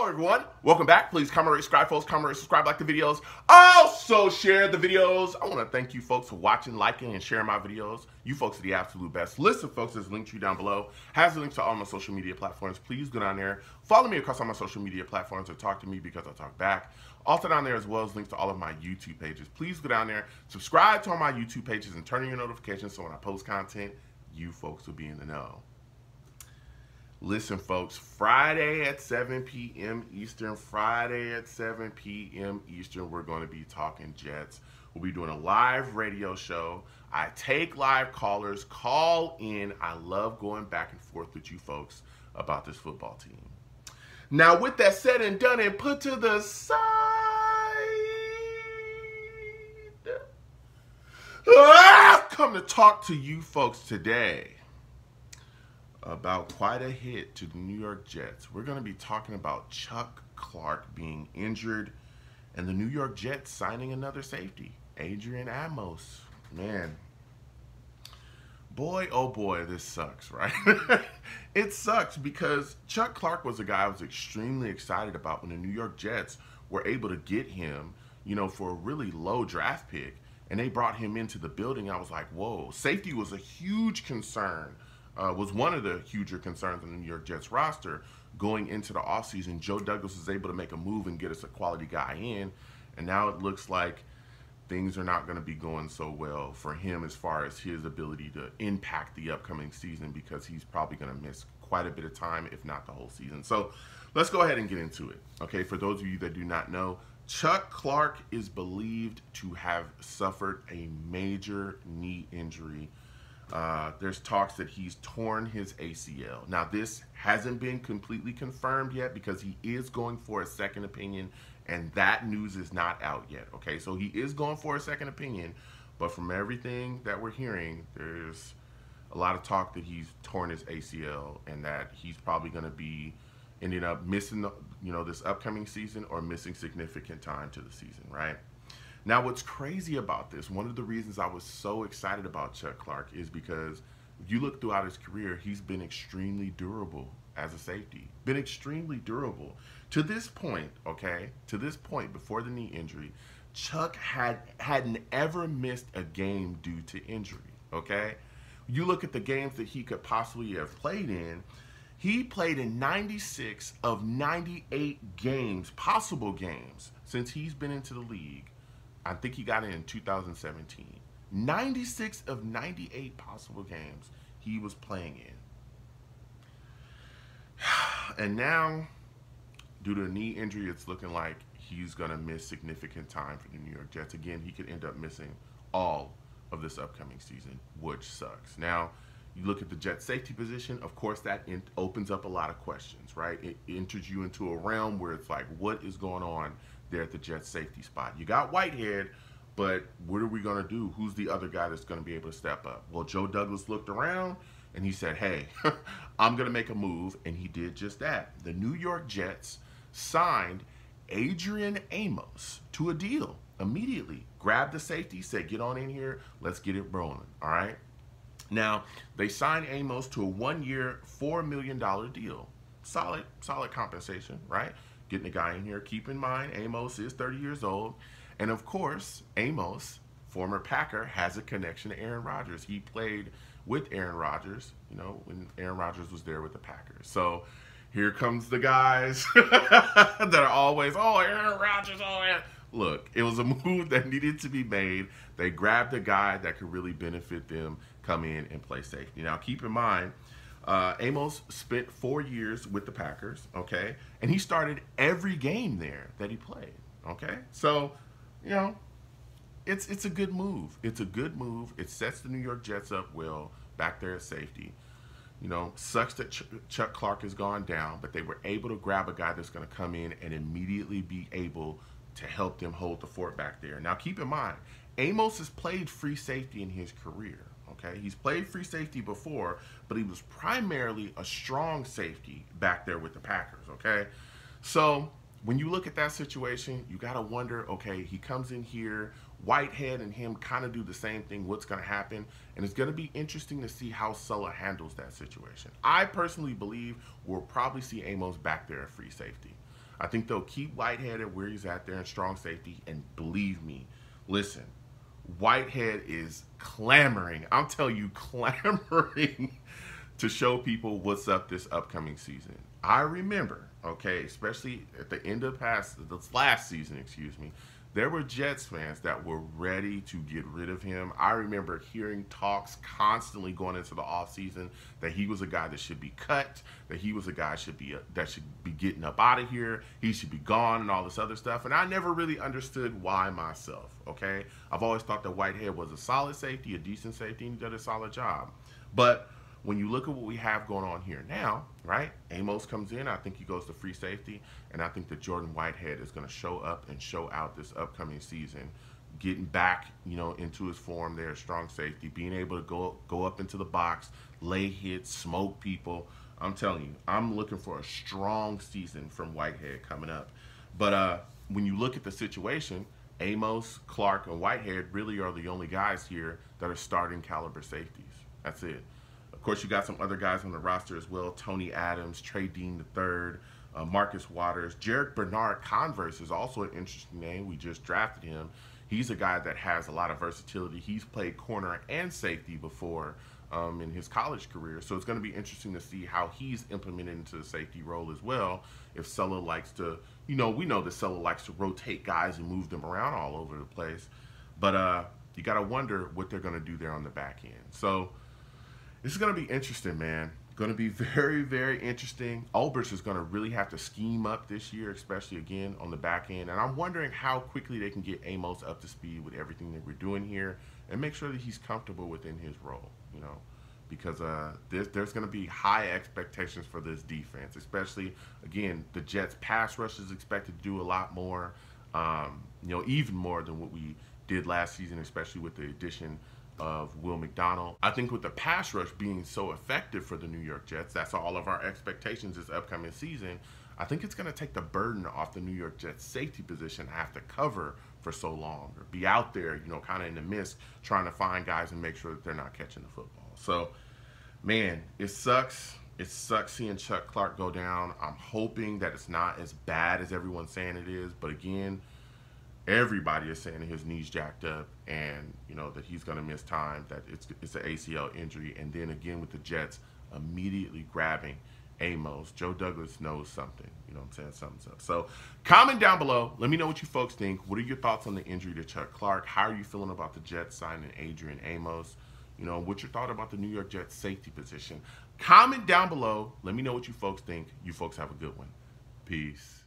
Hello everyone, welcome back. Please comment, rate, subscribe, folks. Comment, rate, subscribe, like the videos. Also share the videos. I want to thank you folks for watching, liking, and sharing my videos. You folks are the absolute best. Listen, folks, there's a link tree down below. Has the links to all my social media platforms. Please go down there. Follow me across all my social media platforms or talk to me because I talk back. Also down there as well as links to all of my YouTube pages. Please go down there, subscribe to all my YouTube pages, and turn on your notifications so when I post content, you folks will be in the know. Listen, folks, Friday at 7 p.m. Eastern, Friday at 7 p.m. Eastern, we're going to be talking Jets. We'll be doing a live radio show. I take live callers, call in. I love going back and forth with you folks about this football team. Now, with that said and done and put to the side, I've come to talk to you folks today about quite a hit to the New York Jets. We're going to be talking about Chuck Clark being injured and the New York Jets signing another safety, Adrian Amos. Man, boy, oh boy, this sucks, right? It sucks because Chuck Clark was a guy I was extremely excited about when the New York Jets were able to get him, you know, for a really low draft pick, and they brought him into the building. I was like, whoa, safety was a huge concern. Was one of the huger concerns on the New York Jets roster going into the offseason. Joe Douglas was able to make a move and get us a quality guy in, and now it looks like things are not going to be going so well for him as far as his ability to impact the upcoming season because he's probably going to miss quite a bit of time, if not the whole season. So let's go ahead and get into it. Okay, for those of you that do not know, Chuck Clark is believed to have suffered a major knee injury. There's talks that he's torn his ACL. Now, this hasn't been completely confirmed yet because he is going for a second opinion, and that news is not out yet, okay? So he is going for a second opinion, but from everything that we're hearing, there's a lot of talk that he's torn his ACL and that he's probably going to be ending up missing, this upcoming season or missing significant time to the season, right? Now, what's crazy about this, one of the reasons I was so excited about Chuck Clark is because if you look throughout his career, he's been extremely durable as a safety. Been extremely durable. To this point, okay, to this point before the knee injury, Chuck hadn't ever missed a game due to injury, okay? You look at the games that he could possibly have played in, he played in 96 of 98 games, possible games, since he's been into the league. I think he got in 2017. 96 of 98 possible games he was playing in. And now, due to a knee injury, it's looking like he's going to miss significant time for the New York Jets. Again, he could end up missing all of this upcoming season, which sucks. Now, you look at the Jets safety position, of course, that opens up a lot of questions, right? It enters you into a realm where it's like, what is going on there at the Jets safety spot? You got Whitehead, but what are we going to do? Who's the other guy that's going to be able to step up? Well, Joe Douglas looked around and he said, hey, I'm going to make a move, and he did just that. The New York Jets signed Adrian Amos to a deal immediately. Grabbed the safety, said, get on in here, let's get it rolling, all right? Now, they signed Amos to a one-year, $4 million deal. Solid compensation, right? Getting the guy in here. Keep in mind, Amos is 30 years old. And of course, Amos, former Packer, has a connection to Aaron Rodgers. He played with Aaron Rodgers, when Aaron Rodgers was there with the Packers. So here comes the guys that are always, oh, Aaron Rodgers, oh, Aaron. Look, it was a move that needed to be made. They grabbed a guy that could really benefit them, come in and play safety. Now, keep in mind, Amos spent 4 years with the Packers, okay? And he started every game there that he played, okay? So, it's a good move. It's a good move. It sets the New York Jets up well back there at safety. Sucks that Chuck Clark has gone down, but they were able to grab a guy that's going to come in and immediately be able to help them hold the fort back there. Now, keep in mind, Amos has played free safety in his career. Okay, he's played free safety before, but he was primarily a strong safety back there with the Packers, okay? So when you look at that situation, you got to wonder, okay, he comes in here, Whitehead and him kind of do the same thing, what's going to happen? And it's going to be interesting to see how Sulla handles that situation. I personally believe we'll probably see Amos back there at free safety. I think they'll keep Whitehead at where he's at there in strong safety. And believe me, listen, Whitehead is clamoring. I'm telling you, clamoring to show people what's up this upcoming season. I remember, okay, especially at the end of this last season, excuse me, there were Jets fans that were ready to get rid of him. I remember hearing talks constantly going into the offseason that he was a guy that should be cut, that he was a guy that should be getting up out of here, he should be gone and all this other stuff. And I never really understood why myself, okay? I've always thought that Whitehead was a solid safety, a decent safety, and he did a solid job. But when you look at what we have going on here now, right? Amos comes in. I think he goes to free safety. And I think that Jordan Whitehead is going to show up and show out this upcoming season, getting back, into his form there, strong safety, being able to go up into the box, lay hits, smoke people. I'm telling you, I'm looking for a strong season from Whitehead coming up. But when you look at the situation, Amos, Clark, and Whitehead really are the only guys here that are starting caliber safeties. That's it. Of course, you got some other guys on the roster as well. Tony Adams, Trey Dean III, Marcus Waters. Jarek Bernard Converse is also an interesting name. We just drafted him. He's a guy that has a lot of versatility. He's played corner and safety before in his college career. So it's going to be interesting to see how he's implemented into the safety role as well. If Sulla likes to, we know that Sulla likes to rotate guys and move them around all over the place. But you got to wonder what they're going to do there on the back end. So this is going to be interesting, man. Going to be very, very interesting. Olbrich is going to really have to scheme up this year, especially, again, on the back end. And I'm wondering how quickly they can get Amos up to speed with everything that we're doing here and make sure that he's comfortable within his role, because there's going to be high expectations for this defense, especially, again, the Jets' pass rush is expected to do a lot more, even more than what we did last season, especially with the addition of Will McDonald. I think with the pass rush being so effective for the New York Jets, that's all of our expectations this upcoming season. I think it's going to take the burden off the New York Jets safety position, have to cover for so long or be out there, kind of in the mist trying to find guys and make sure that they're not catching the football. So, man, it sucks. It sucks seeing Chuck Clark go down. I'm hoping that it's not as bad as everyone's saying it is, but again, everybody is saying his knee's jacked up and, that he's going to miss time, that it's an ACL injury. And then again with the Jets immediately grabbing Amos, Joe Douglas knows something. I'm saying? Something's up. So comment down below. Let me know what you folks think. What are your thoughts on the injury to Chuck Clark? How are you feeling about the Jets signing Adrian Amos? What's your thought about the New York Jets safety position? Comment down below. Let me know what you folks think. You folks have a good one. Peace.